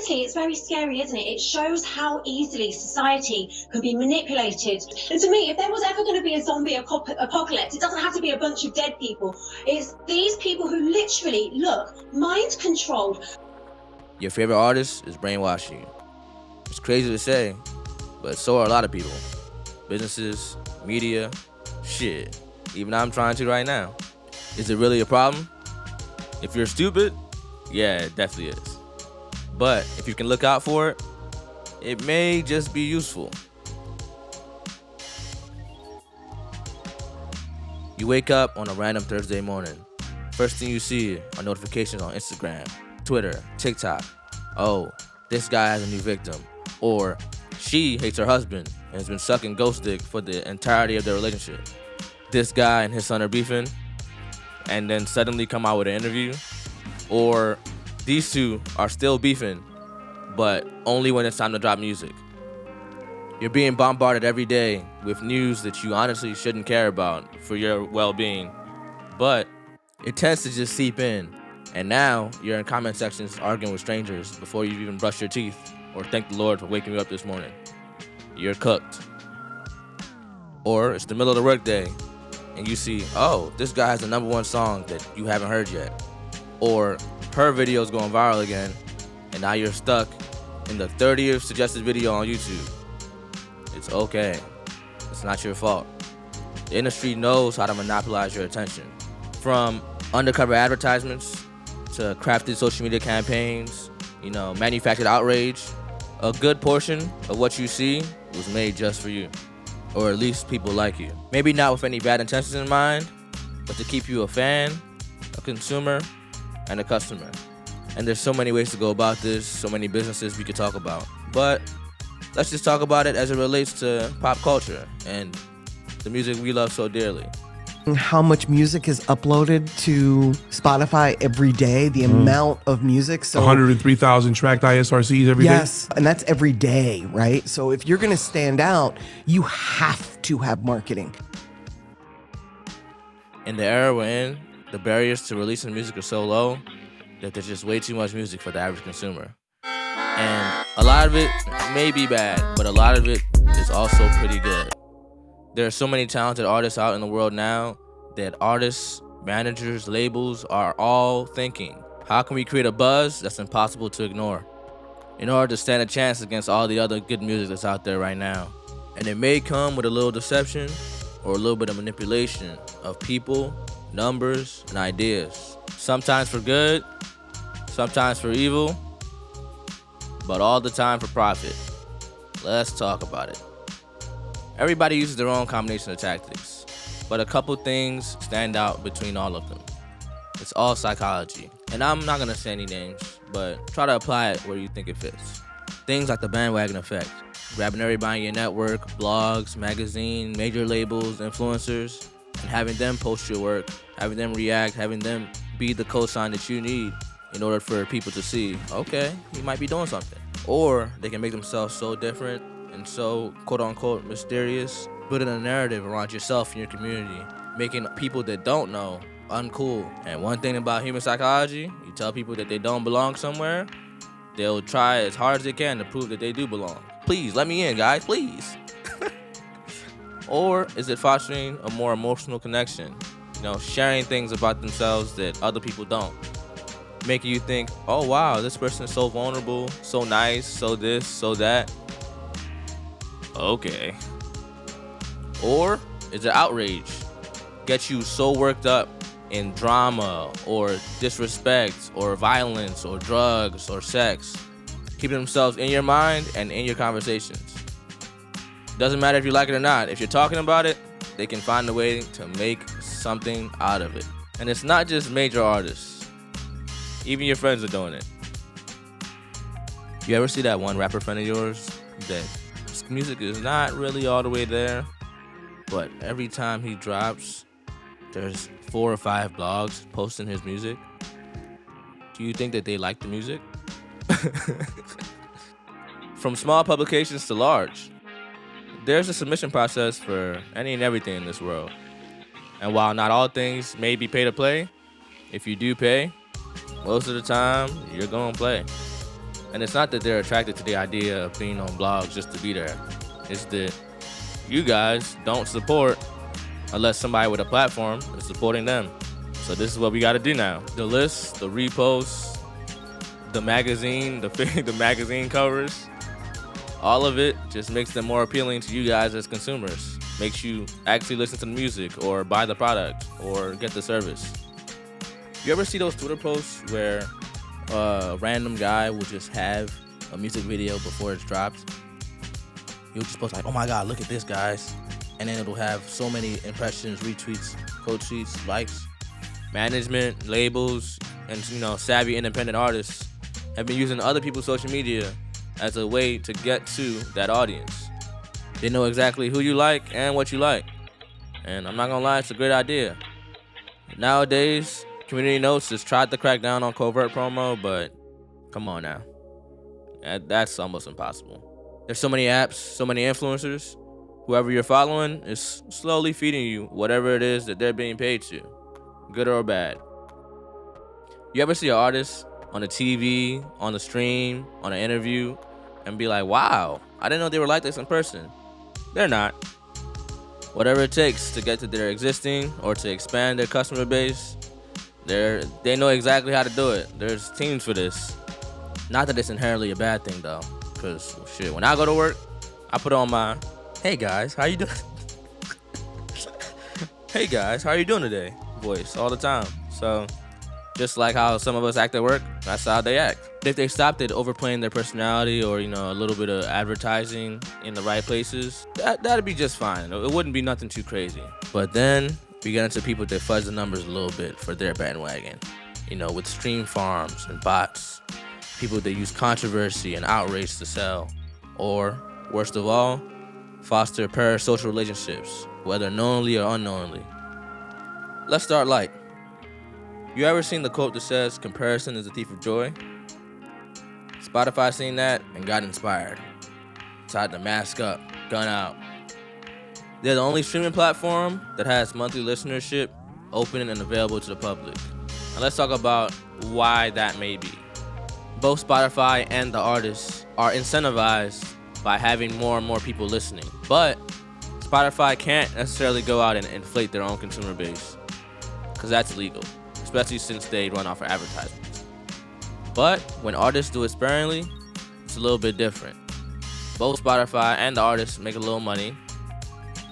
honestly, it's very scary, isn't it? It shows how easily society can be manipulated. And to me, if there was ever going to be a zombie apocalypse, it doesn't have to be a bunch of dead people. It's these people who literally, look, mind controlled. Your favorite artist is brainwashing you. It's crazy to say, but so are a lot of people. Businesses, media, shit. Even I'm trying to right now. Is it really a problem? If you're stupid, yeah, it definitely is. But if you can look out for it, it may just be useful. You wake up on a random Thursday morning. First thing you see are notifications on Instagram, Twitter, TikTok. Oh, this guy has a new victim. Or she hates her husband and has been sucking ghost dick for the entirety of their relationship. This guy and his son are beefing, and then suddenly come out with an interview. Or these two are still beefing, but only when it's time to drop music. You're being bombarded every day with news that you honestly shouldn't care about for your well-being, but it tends to just seep in, and now you're in comment sections arguing with strangers before you even brush your teeth or thank the Lord for waking you up this morning. You're cooked. Or it's the middle of the workday, and you see, oh, this guy has the #1 song that you haven't heard yet. Or her video's going viral again, and now you're stuck in the 30th suggested video on YouTube. It's okay. It's not your fault. The industry knows how to monopolize your attention. From undercover advertisements to crafted social media campaigns, manufactured outrage, a good portion of what you see was made just for you. Or at least people like you. Maybe not with any bad intentions in mind, but to keep you a fan, a consumer, and a customer. And there's so many ways to go about this, so many businesses we could talk about. But let's just talk about it as it relates to pop culture and the music we love so dearly. How much music is uploaded to Spotify every day, the amount of music. So 103,000 tracked ISRCs every day? Yes, and that's every day, right? So if you're going to stand out, you have to have marketing. In the era we're in, the barriers to releasing music are so low that there's just way too much music for the average consumer. And a lot of it may be bad, but a lot of it is also pretty good. There are so many talented artists out in the world now that artists, managers, labels are all thinking, how can we create a buzz that's impossible to ignore in order to stand a chance against all the other good music that's out there right now? And it may come with a little deception or a little bit of manipulation of people, numbers, and ideas. Sometimes for good, sometimes for evil, but all the time for profit. Let's talk about it. Everybody uses their own combination of tactics, but a couple things stand out between all of them. It's all psychology, and I'm not gonna say any names, but try to apply it where you think it fits. Things like the bandwagon effect, grabbing everybody in your network, blogs, magazine, major labels, influencers, and having them post your work, having them react, having them be the cosign that you need in order for people to see, okay, you might be doing something. Or they can make themselves so different and so quote-unquote mysterious, building a narrative around yourself and your community, making people that don't know uncool. And one thing about human psychology, you tell people that they don't belong somewhere, they'll try as hard as they can to prove that they do belong. Please, let me in, guys, please. Or is it fostering a more emotional connection? Sharing things about themselves that other people don't. Making you think, oh wow, this person is so vulnerable, so nice, so this, so that. Okay. Or is it outrage? Get you so worked up in drama or disrespect or violence or drugs or sex, keeping themselves in your mind and in your conversations. Doesn't matter if you like it or not. If you're talking about it, they can find a way to make something out of it. And it's not just major artists. Even your friends are doing it. You ever see that one rapper friend of yours that his music is not really all the way there, but every time he drops, there's 4 or 5 blogs posting his music? Do you think that they like the music? From small publications to large, there's a submission process for any and everything in this world. And while not all things may be pay to play, if you do pay, most of the time, you're gonna play. And it's not that they're attracted to the idea of being on blogs just to be there. It's that you guys don't support unless somebody with a platform is supporting them. So this is what we got to do now. The lists, the reposts, the magazine, the magazine covers, all of it just makes them more appealing to you guys as consumers. Makes you actually listen to the music or buy the product or get the service. You ever see those Twitter posts where a random guy will just have a music video before it's dropped? You'll just post like, oh my God, look at this, guys. And then it'll have so many impressions, retweets, quote tweets, likes. Management, labels, and savvy independent artists have been using other people's social media as a way to get to that audience. They know exactly who you like and what you like. And I'm not gonna lie, it's a great idea. Nowadays, Community Notes has tried to crack down on covert promo, but come on now. That's almost impossible. There's so many apps, so many influencers. Whoever you're following is slowly feeding you whatever it is that they're being paid to, good or bad. You ever see an artist on the TV, on the stream, on an interview, and be like, wow, I didn't know they were like this in person? They're not. Whatever it takes to get to their existing or to expand their customer base, they know exactly how to do it. There's teams for this. Not that it's inherently a bad thing though, because shit, when I go to work, I put on my, hey guys, how you doing? Hey guys, how are you doing today? Voice all the time. So just like how some of us act at work, that's how they act. If they stopped at overplaying their personality or, a little bit of advertising in the right places, that'd be just fine. It wouldn't be nothing too crazy. But then we get into people that fudge the numbers a little bit for their bandwagon. With stream farms and bots, people that use controversy and outrage to sell, or worst of all, foster parasocial relationships, whether knowingly or unknowingly. Let's start light. You ever seen the quote that says, comparison is the thief of joy? Spotify seen that and got inspired. Decided to mask up, gun out. They're the only streaming platform that has monthly listenership open and available to the public. And let's talk about why that may be. Both Spotify and the artists are incentivized by having more and more people listening. But Spotify can't necessarily go out and inflate their own consumer base, because that's illegal, especially since they run off of advertisements. But when artists do it sparingly, it's a little bit different. Both Spotify and the artists make a little money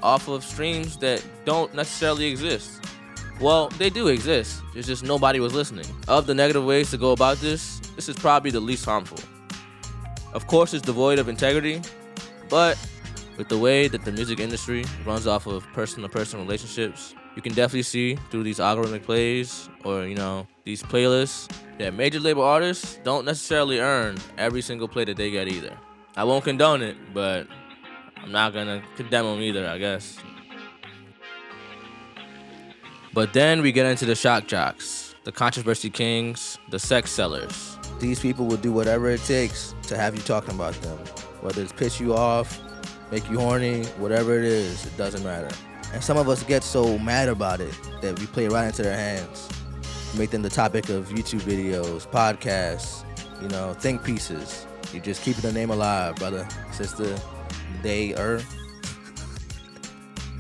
off of streams that don't necessarily exist. Well, they do exist, it's just nobody was listening. Of the negative ways to go about this is probably the least harmful. Of course, it's devoid of integrity, but with the way that the music industry runs off of person-to-person relationships, you can definitely see through these algorithmic plays or, these playlists that major label artists don't necessarily earn every single play that they get either. I won't condone it, but I'm not gonna condemn them either, I guess. But then we get into the shock jocks, the controversy kings, the sex sellers. These people will do whatever it takes to have you talking about them. Whether it's piss you off, make you horny, whatever it is, it doesn't matter. And some of us get so mad about it that we play right into their hands. Make them the topic of YouTube videos, podcasts, think pieces. You're just keeping the name alive, brother, sister, they-er.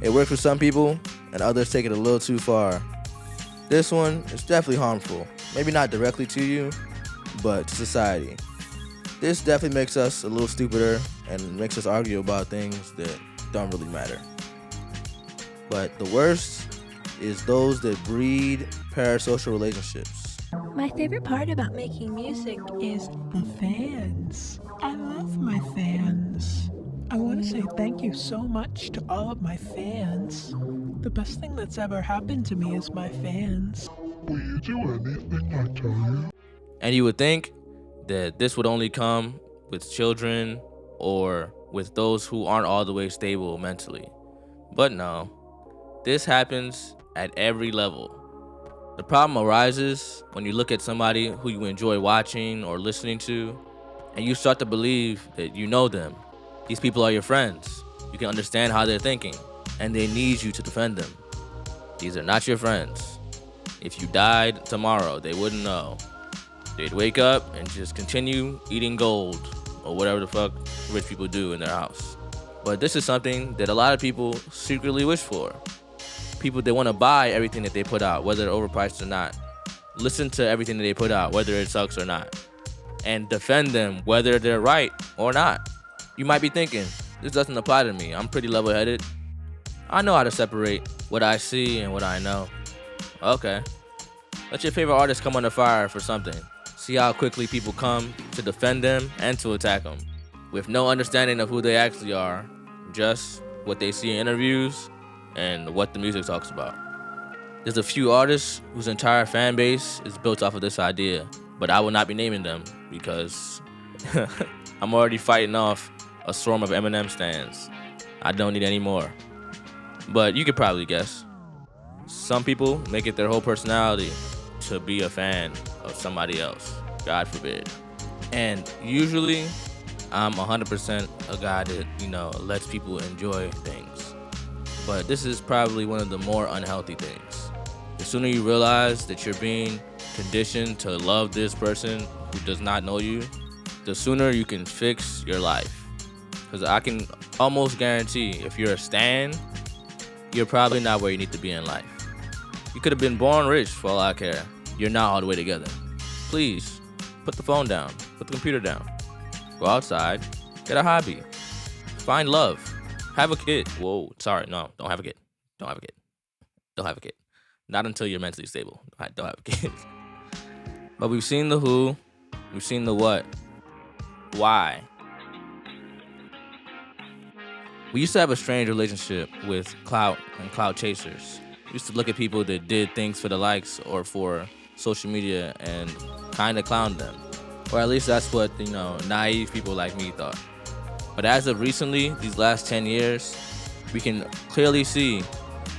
It works for some people, and others take it a little too far. This one is definitely harmful. Maybe not directly to you, but to society. This definitely makes us a little stupider and makes us argue about things that don't really matter. But the worst is those that breed parasocial relationships. My favorite part about making music is the fans. I love my fans. I want to say thank you so much to all of my fans. The best thing that's ever happened to me is my fans. Will you do anything I tell you? And you would think that this would only come with children or with those who aren't all the way stable mentally. But no, this happens at every level. The problem arises when you look at somebody who you enjoy watching or listening to, and you start to believe that you know them. These people are your friends. You can understand how they're thinking, and they need you to defend them. These are not your friends. If you died tomorrow, they wouldn't know. They'd wake up and just continue eating gold or whatever the fuck rich people do in their house. But this is something that a lot of people secretly wish for. People that want to buy everything that they put out, whether they're overpriced or not. Listen to everything that they put out, whether it sucks or not. And defend them, whether they're right or not. You might be thinking, this doesn't apply to me. I'm pretty level-headed. I know how to separate what I see and what I know. Okay. Let your favorite artist come under fire for something. See how quickly people come to defend them and to attack them. With no understanding of who they actually are. Just what they see in interviews and what the music talks about. There's a few artists whose entire fan base is built off of this idea, but I will not be naming them because I'm already fighting off a swarm of Eminem stans. I don't need any more. But you could probably guess. Some people make it their whole personality to be a fan of somebody else. God forbid. And usually, I'm 100% a guy that, lets people enjoy things. But this is probably one of the more unhealthy things. The sooner you realize that you're being conditioned to love this person who does not know you, the sooner you can fix your life. Because I can almost guarantee if you're a stan, you're probably not where you need to be in life. You could have been born rich for all I care. You're not all the way together. Please, put the phone down. Put the computer down. Go outside. Get a hobby. Find love. Have a kid. Whoa, sorry, no, don't have a kid. Don't have a kid. Don't have a kid. Not until you're mentally stable. Don't have a kid. But we've seen the who. We've seen the what. Why? We used to have a strange relationship with clout and clout chasers. We used to look at people that did things for the likes or for social media and kind of clown them. Or at least that's what, naive people like me thought. But as of recently, these last 10 years, we can clearly see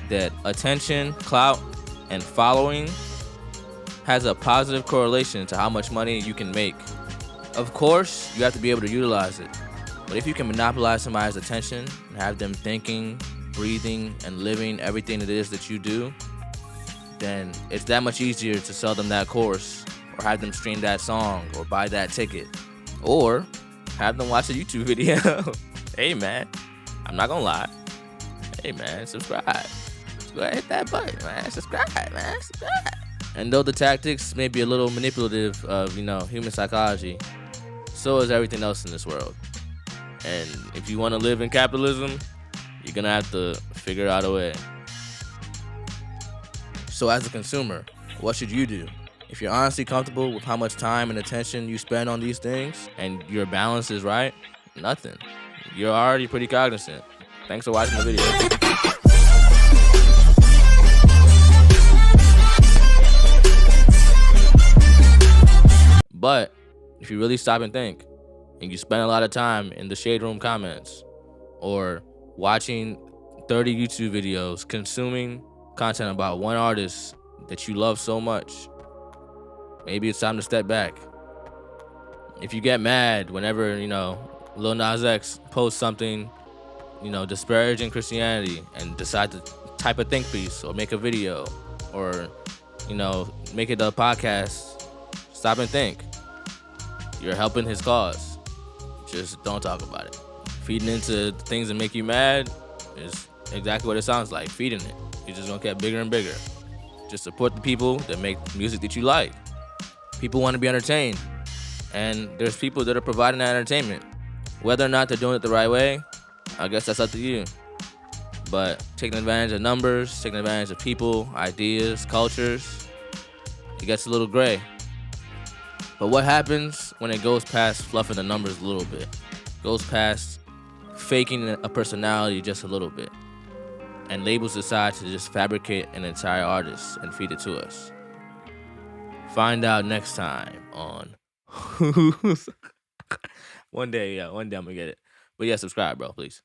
that attention, clout, and following has a positive correlation to how much money you can make. Of course, you have to be able to utilize it. But if you can monopolize somebody's attention and have them thinking, breathing, and living everything it is that you do, then it's that much easier to sell them that course or have them stream that song or buy that ticket or have them watch a YouTube video. Hey, man, I'm not going to lie. Hey, man, subscribe. Go ahead, hit that button, man. Subscribe, man. Subscribe. And though the tactics may be a little manipulative of, human psychology, so is everything else in this world. And if you want to live in capitalism, you're going to have to figure out a way. So as a consumer, what should you do? If you're honestly comfortable with how much time and attention you spend on these things and your balance is right, nothing. You're already pretty cognizant. Thanks for watching the video. But if you really stop and think, and you spend a lot of time in the shade room comments or watching 30 YouTube videos, consuming content about one artist that you love so much, maybe it's time to step back. If you get mad whenever, Lil Nas X posts something, disparaging Christianity and decide to type a think piece or make a video or, make it a podcast, stop and think. You're helping his cause. Just don't talk about it. Feeding into things that make you mad is exactly what it sounds like, feeding it. You're just gonna get bigger and bigger. Just support the people that make music that you like. People want to be entertained, and there's people that are providing that entertainment. Whether or not they're doing it the right way, I guess that's up to you. But taking advantage of numbers, taking advantage of people, ideas, cultures, it gets a little gray. But what happens when it goes past fluffing the numbers a little bit? Goes past faking a personality just a little bit, and labels decide to just fabricate an entire artist and feed it to us. Find out next time on One day I'm gonna get it. But yeah, subscribe, bro, please.